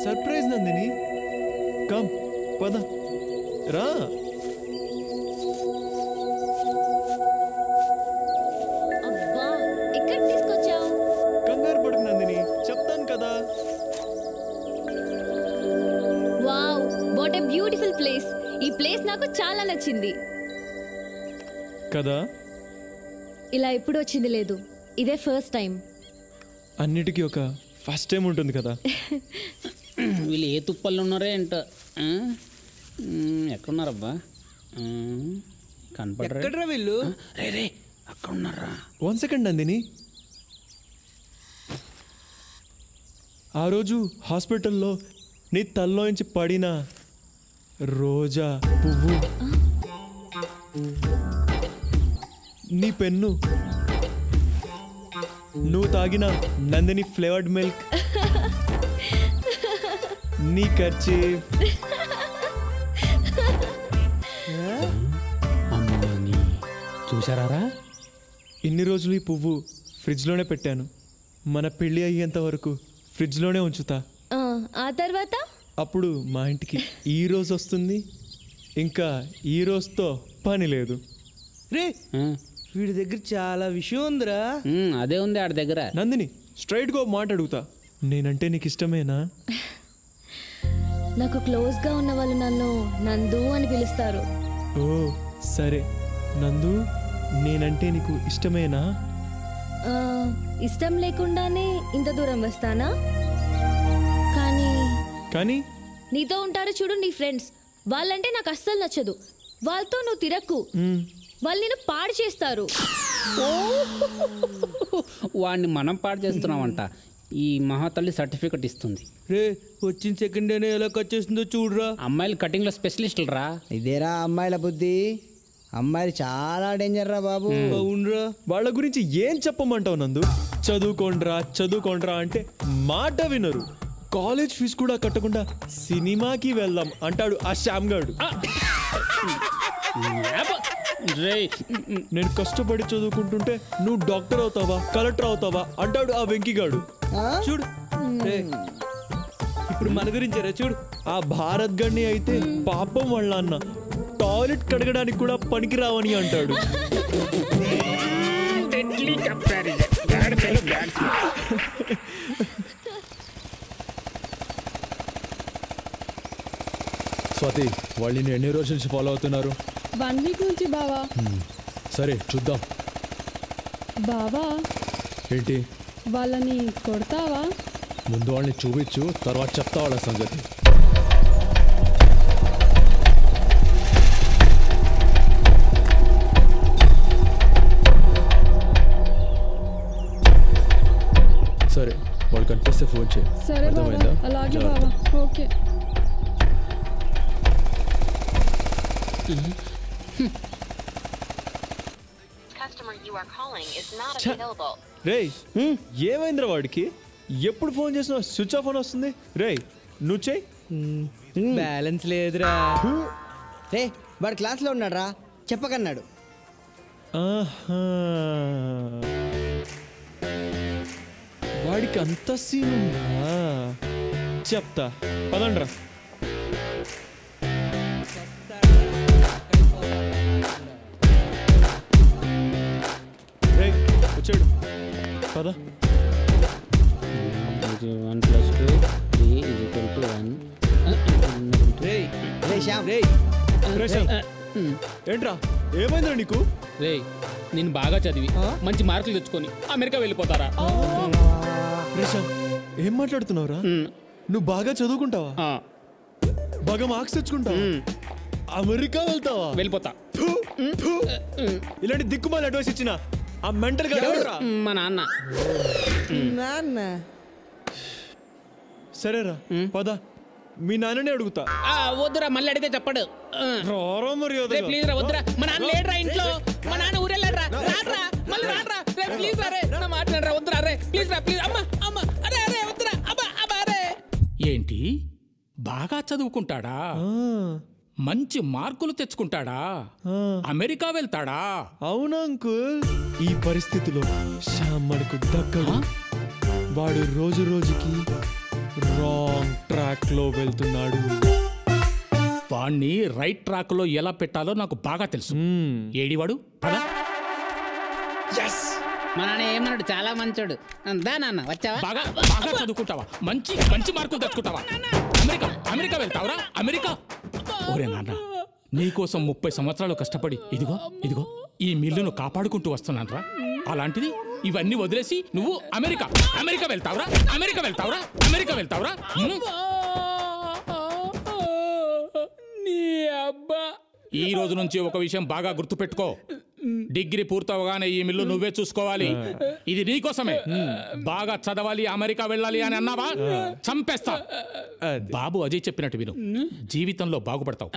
Surprise Nandini. Come పద రా. అబ్బా ఎక్కడికి తీసుకొచ్చావు? కంగారు పడుకు నందిని, చెప్తాను కదా. Wow, what a beautiful place. ఈ ప్లేస్ నాకు చాలా నచ్చింది. కదా, ఇలా ఎప్పుడు వచ్చింది లేదు, ఇదే ఫస్ట్ టైం. అన్నిటికీ ఒక ఫస్ట్ టైం ఉంటుంది కదా. వీళ్ళు ఏ తుప్పల్లో ఉన్నారో ఏంటో. ఎక్కడున్నారబ్బా? కనపడరా వీళ్ళు? రే రే అక్కడ ఉన్నారా? 1 సెకండ్ నందిని. ఆ రోజు హాస్పిటల్లో నీ తల్లోంచి పడిన రోజా పువ్వు, నీ పెన్ను, నువ్వు తాగిన నందిని ఫ్లేవర్డ్ మిల్క్, నీ కర్చీఫ్. అమ్మని చూసారా? ఇన్ని రోజులు ఈ పువ్వు ఫ్రిడ్జ్లోనే పెట్టాను. మన పెళ్ళి అయ్యేంత వరకు ఫ్రిడ్జ్లోనే ఉంచుతా. ఆ తర్వాత అప్పుడు మా ఇంటికి ఈ రోజు వస్తుంది, ఇంకా ఈ రోజుతో పని లేదు. రే, వీడి దగ్గర చాలా విషయం ఉందిరా. అదే ఉంది ఆడి దగ్గర. నందిని, స్ట్రైట్గా మాట అడుగుతా, నేనంటే నీకు ఇష్టమేనా? నాకు క్లోజ్గా ఉన్న వాళ్ళు నన్ను నందు అని పిలుస్తారు. ఓ సరే నందు, నేనంటే నీకు ఇష్టమేనా? ఇష్టం లేకుండానే ఇంత దూరం వస్తానా? కానీ నీతో ఉంటారు చూడు నీ ఫ్రెండ్స్, వాళ్ళంటే నాకు అస్సలు నచ్చదు. వాళ్ళతో నువ్వు తిరక్కు, వాళ్ళు నేను పాడు చేస్తారు. వాడిని మనం పాడు చేస్తున్నామంట. ఈ మహాతల్లి సర్టిఫికెట్ ఇస్తుంది. రే, వచ్చిన సెకండ్ డేనే ఎలా కట్ చేస్తుందో చూడరా. అమ్మాయిలు కటింగ్లో స్పెషలిస్టులు రా. ఇదేరా అమ్మాయిల బుద్ధి. అమ్మాయిలు చాలా డేంజర్ రా బాబు. అవునరా. వాళ్ళ గురించి ఏం చెప్పమంటావు నందు? చదువుకోండ్రా అంటే మాట వినరు. కాలేజ్ ఫీజు కూడా కట్టకుండా సినిమాకి వెళ్దాం అంటాడు ఆ శ్యామ్ గాడు. నేను కష్టపడి చదువుకుంటుంటే నువ్వు డాక్టర్ అవుతావా, కలెక్టర్ అవుతావా అంటాడు ఆ వెంకీగాడు. చూడు, ఇప్పుడు మన గురించారా చూడు. ఆ భారత్ గణ్ణి అయితే పాపం వాళ్ళ అన్న టాయిలెట్ కడగడానికి కూడా పనికిరావని అంటాడు. స్వాతి, వాళ్ళని ఎన్ని రోజుల నుంచి ఫాలో అవుతున్నారు? 1 వీక్ నుంచి బావా. సరే చూద్దాం. బావా, ఏంటి? వాళ్ళని కొడతావా? ముందు వాళ్ళని చూపించు, తర్వాత చెప్తా వాళ్ళ సంగతి. సరే, వాళ్ళు కనిపిస్తే ఫోన్ చేయి. సరే బావా, అలాగే బావా. ఓకే. రేయ్, ఏమైందిరా వాడికి? ఎప్పుడు ఫోన్ చేసినా స్విచ్ ఆఫ్ అని వస్తుంది. రేయ్, నువ్వు చెయ్యి. బ్యాలెన్స్ లేదురా. రే, వాడు క్లాస్లో ఉన్నాడు రా, చెప్పకన్నాడు. వాడికి అంత సీన్ ఉందా? చెప్తా, పదండ్రా. వచ్చాడు, పద. 1 + 2 3 = 1. ఏంట్రా, ఏమైందిరా నీకు? రే, నేను బాగా చదివి మంచి మార్కులు తెచ్చుకొని అమెరికా వెళ్ళిపోతారా? ఏం మాట్లాడుతున్నావురా? నువ్వు బాగా చదువుకుంటావా, బాగా మార్క్స్ తెచ్చుకుంటావా, అమెరికా వెళ్తావా? వెళ్ళిపోతా. ఇలాంటి దిక్కుమాలి అడ్వైస్ ఇచ్చిన ఆ మెంటల్ గా మా నాన్న. సరేరా, పద. మీ నాన్ననే అడుగుతా. వద్దురా, మళ్ళీ అడిగితే చెప్పడు. ప్లీజ్ రా, వద్దురా. మా నాన్న లేడరా ఇంట్లో. మా నాన్న ఊరెళ్ళారా? రాడ్రా, మళ్ళీ రాడ్రా. ప్లీజ్ రా, రే నా మాట్లాడరా. వద్దురా రే, ప్లీజ్ రా, ప్లీజ్. అమ్మ అరే అరే వద్దురా. అబ్బా అరే. ఏంటి, బాగా చదువుకుంటాడా? మంచి మార్కులు తెచ్చుకుంటాడా? అమెరికా వెళ్తాడా? అవునా అంకుల్? ఈ పరిస్థితిలో శ్యామ్ మనకు దగ్గర. వాడు రోజు రోజుకి రాంగ్ ట్రాక్ ట్రాక్ లో వెళ్తున్నాడు. వాణ్ణి రైట్ ట్రాక్ లో ఎలా పెట్టాలో నాకు బాగా తెలుసు. ఏడివాడు పదా. మా నాన్న ఏమన్నాడు, చాలా మంచోడు. దా నాన్న, వచ్చావా? బాగా బాగా చదువుకుంటావా, మంచి మంచి మార్కులు తెచ్చుకుంటావా, అమెరికా అమెరికా వెళ్తావరా, అమెరికా. ఓరే నాన్న, నీకోసం 30 సంవత్సరాలు కష్టపడి ఇదిగో ఇదిగో ఈ మిల్లును కాపాడుకుంటూ వస్తున్నానరా. అలాంటిది ఇవన్నీ వదిలేసి నువ్వు అమెరికా అమెరికా వెళ్తావరా, అమెరికా వెళ్తావరా, అమెరికా వెళ్తావరా. నీ అబ్బా. ఈ రోజు నుంచి ఒక విషయం బాగా గుర్తుపెట్టుకో. డిగ్రీ పూర్తవగానే ఈ మిల్లు నువ్వే చూసుకోవాలి. ఇది నీకోసమే. బాగా చదవాలి, అమెరికా వెళ్ళాలి అని అన్నావా చంపేస్తా. బాబు అజయ్ చెప్పినట్టు విను, జీవితంలో బాగుపడతావు.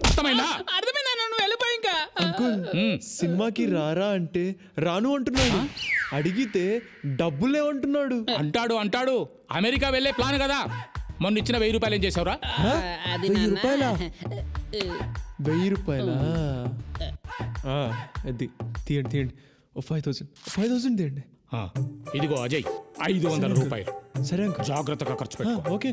అర్థమైందా? అర్థమైందా? నువ్వు వెళ్ళిపోయి ఇంకా. అంకుల్, సినిమాకి రారా అంటే రాను అంటున్నాడు. అడిగితే డబ్బులేమంటున్నాడు. అంటాడు అంటాడు. అమెరికా వెళ్ళే ప్లాన్ కదా. మొన్న ఇచ్చిన 1000 రూపాయలు ఏం చేసావురా? అది 1000 రూపాయలా? 1000 రూపాయలా? అది తీయండి తీయండి. 5000 తీయండి. ఇదిగో అజయ్, 500 రూపాయలు. సరే అంకుల్, జాగ్రత్తగా ఖర్చు పెట్టు. ఓకే.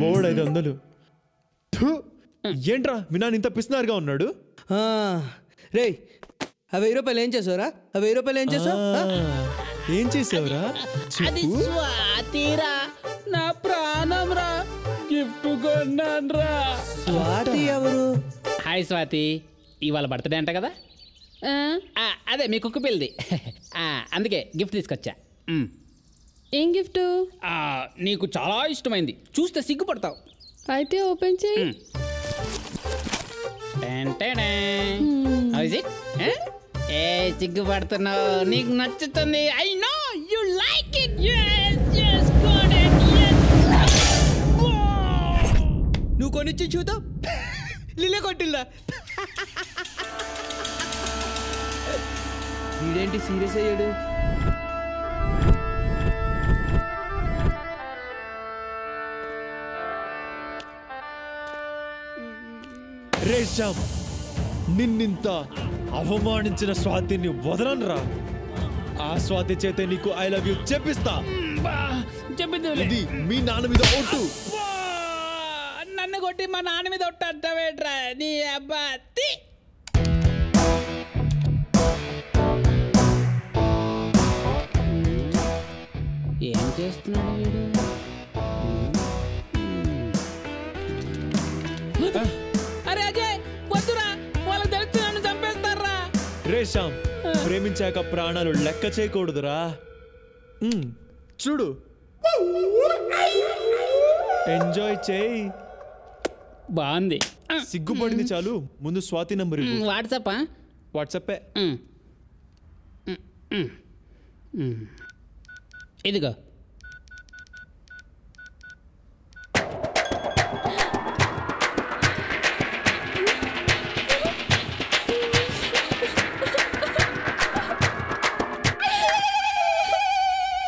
బోర్డు 500. ఏంట్రా మీ నాన్న ఇంత పిసినారుగా ఉన్నాడు? రే, ఆ 1000 రూపాయలు ఏం చేసావురా? ఆ 1000 రూపాయలు ఏం చేసావు? ఏం చేసావురా? అది స్వాతిరా, నా ప్రాణం రా, గిఫ్ట్ కొన్నాన్రా. స్వాతి ఎవరు? హాయ్ స్వాతి, ఇవాళ బర్త్డే అంట కదా? అదే మీ కుక్క పిల్లది. అందుకే గిఫ్ట్ తీసుకొచ్చా. ఏం గిఫ్ట్? నీకు చాలా ఇష్టమైంది, చూస్తే సిగ్గుపడతావు. అయితే ఓపెన్ చేయి. ఏ సిగ్గుపడుతున్నావు? నీకు నచ్చుతుంది. I know you like it. నువ్వు కొనిచ్చి చూద్దాం. లిలే కొట్టిల్లా. వీడేంటి సీరియస్ అయ్యాడు? రే శ్యామ్, నిన్నింత అవమానించిన స్వాతిని వదలనురా. ఆ స్వాతి చేతే నీకు ఐ లవ్ యూ చెప్పిస్తా. ఇది మీ నాన్న మీద ఒట్టు. నన్ను కొట్టి మా నాన్న మీద ఒట్టు అంటావేట్రా నీ అబ్బా. ఏం చేస్తున్నాడు వీడు? అరే అజయ్, వద్దురా, వాళ్ళకి తెలిసి నన్ను చంపేస్తారా. రే శ్యామ్, ప్రేమించాక ప్రాణాలు లెక్క చేయకూడదురా. చూడు, ఎంజాయ్ చేయి. బాగుంది. సిగ్గుపడింది చాలు, ముందు స్వాతి నంబర్ వాట్సాపా? వాట్సాపే. ఇదిగో.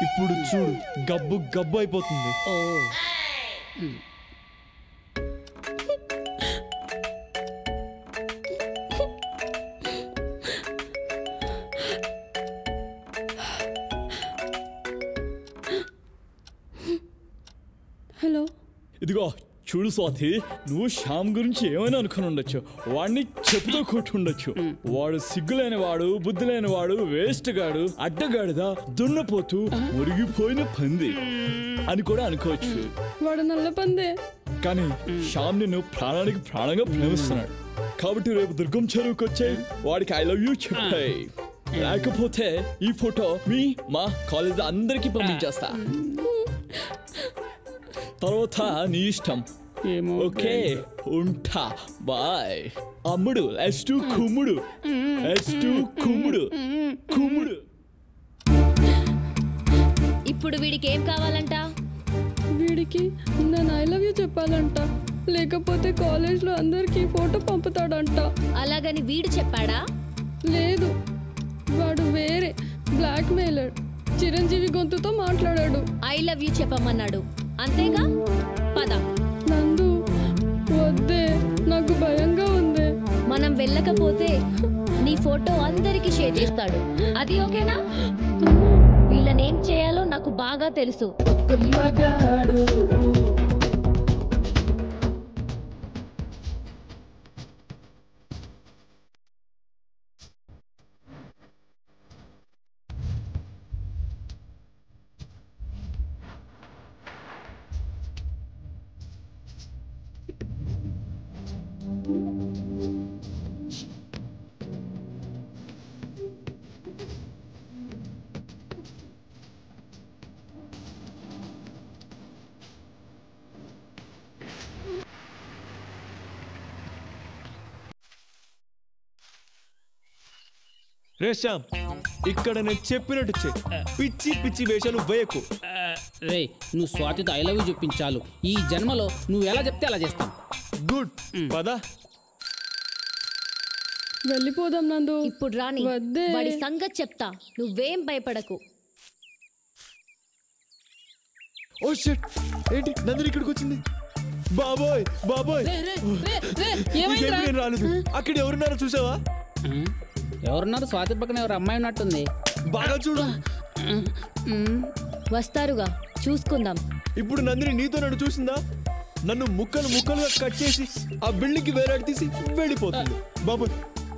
ఇప్పుడు చూడు, గబ్బు గబ్బు అయిపోతుంది. హలో, ఇదిగో చూడు స్వాతి, నువ్వు శ్యామ్ గురించి ఏమైనా అనుకుని ఉండొచ్చు, వాడిని చెప్పుతో కొట్టుండొచ్చు. వాడు సిగ్గులేని వాడు, బుద్ధి లేని వాడు, వేస్ట్ గాడు, అడ్డగాడిదా, దున్నపోతూ, మురిగిపోయిన పంది అని కూడా అనుకోవచ్చు. వాడు నల్ల పందే. కానీ శ్యామ్ నిన్ను ప్రాణానికి ప్రాణంగా ప్రేమిస్తున్నాడు. కాబట్టి రేపు దుర్గం చెరువుకి వచ్చాయి, వాడికి ఐ లవ్ యూ చెప్పాయి. లేకపోతే ఈ ఫోటో మా కాలేజ్ అందరికి పంపించేస్తా. తర్వాత నీ ఇష్టం. ఓకే, ఉంటా, బాయ్. అమ్ముడు ఎస్టు కుమ్ముడు, ఎస్టు కుమ్ముడు, కుమ్ముడు. ఇప్పుడు వీడికి ఏం కావాలంట? వీడికి నేను ఐ లవ్ యూ చెప్పాలంట, లేకపోతే కాలేజ్లో అందరికీ ఫోటో పంపుతాడంట. అలాగని వీడు చెప్పాడా? లేదు, వాడు వేరే బ్లాక్ మెయిలర్. చిరంజీవి గొంతుతో మాట్లాడాడు. ఐ లవ్ యూ చెప్పమన్నాడు, అంతేగా? పద. నందు, వద్దే, నాకు భయంగా ఉంది. మనం వెళ్ళకపోతే నీ ఫోటో అందరికి షేర్ చేస్తాడు. అది ఓకేనా? వీళ్ళనేం చేయాలో నాకు నాకు బాగా తెలుసు. రే శ్యామ్, ఇక్కడ నేను చెప్పినట్టు చెయ్యి. పిచ్చి పిచ్చి వేషాలు వేయకు. రే నువ్వు స్వాతితో ఐ లవ్ యూ చెప్పించాలు. ఈ జన్మలో నువ్వు ఎలా చెప్తే అలా చేస్తాం. గుడ్ పద. వెళ్ళిపోదాం నందు. ఇప్పుడు రాని వద్దే. వాడి సంగతి చెప్తా, నువ్వేం భయపడకు. ఓ షిట్, ఏంటి నందిని ఇక్కడికి వచ్చింది? బాబోయ్ బాబోయ్, ఏమైందిరా? నేను రాలేదు. అక్కడ ఎవరున్నారో చూసావా? ఎవరున్నారు? స్వాతి పక్కన ఎవరు అమ్మాయి ఉన్నట్టుంది. బాగా చూడు. వస్తారుగా, చూసుకుందాం. ఇప్పుడు నందిని నీతో నన్ను చూసిందా? నన్ను ముక్కలు ముక్కలుగా కట్ చేసి ఆ బిల్డింగ్ కి వేలాడి తీసి వెళ్ళిపోతుంది. బాబోయ్,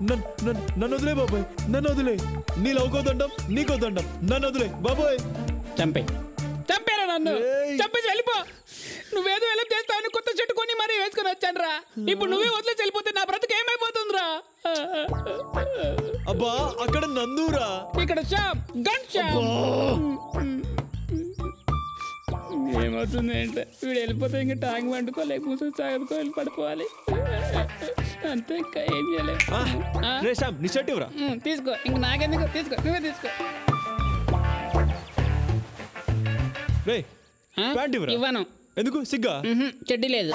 నన్ను వదిలే బాబోయ్, నన్ను వదిలే. నీ లవ్కోదండం నీకోదండం, నన్ను వదిలే బాబోయ్. చంపేరా నన్ను, చంపేసి వెళ్ళిపో. నువ్వేదో ఎలా చేస్తావని కొత్త చెట్టు కొని మరీ వేసుకొని వచ్చాను రా. ఇప్పుడు నువ్వే వదిలేసి వెళ్ళిపోతే నా బ్రతుకు ఏమైపోతుందిరా? అబ్బా, అక్కడ నందురా, ఇక్కడ శ్యామ్, గన్ శ్యామ్. ఏమవుతుంది అంటే వీడు వెళ్ళిపోతే ఇంకా టాంగ్ వండుకోలేక మూసి సాగదుకో వెళ్ళి పడిపోవాలి. అంతే, ఇంకా ఏం చేయలేదు. రే శ్యామ్, నీ షర్ట్ ఇవ్వరా. తీసుకో, ఇంక నాకెందుకు, తీసుకో, నువ్వే తీసుకో. రే ప్యాంట్ ఇవ్వరా. ఇవ్వను. ఎందుకు? సిగ్గా? చెడ్డీ లేదు.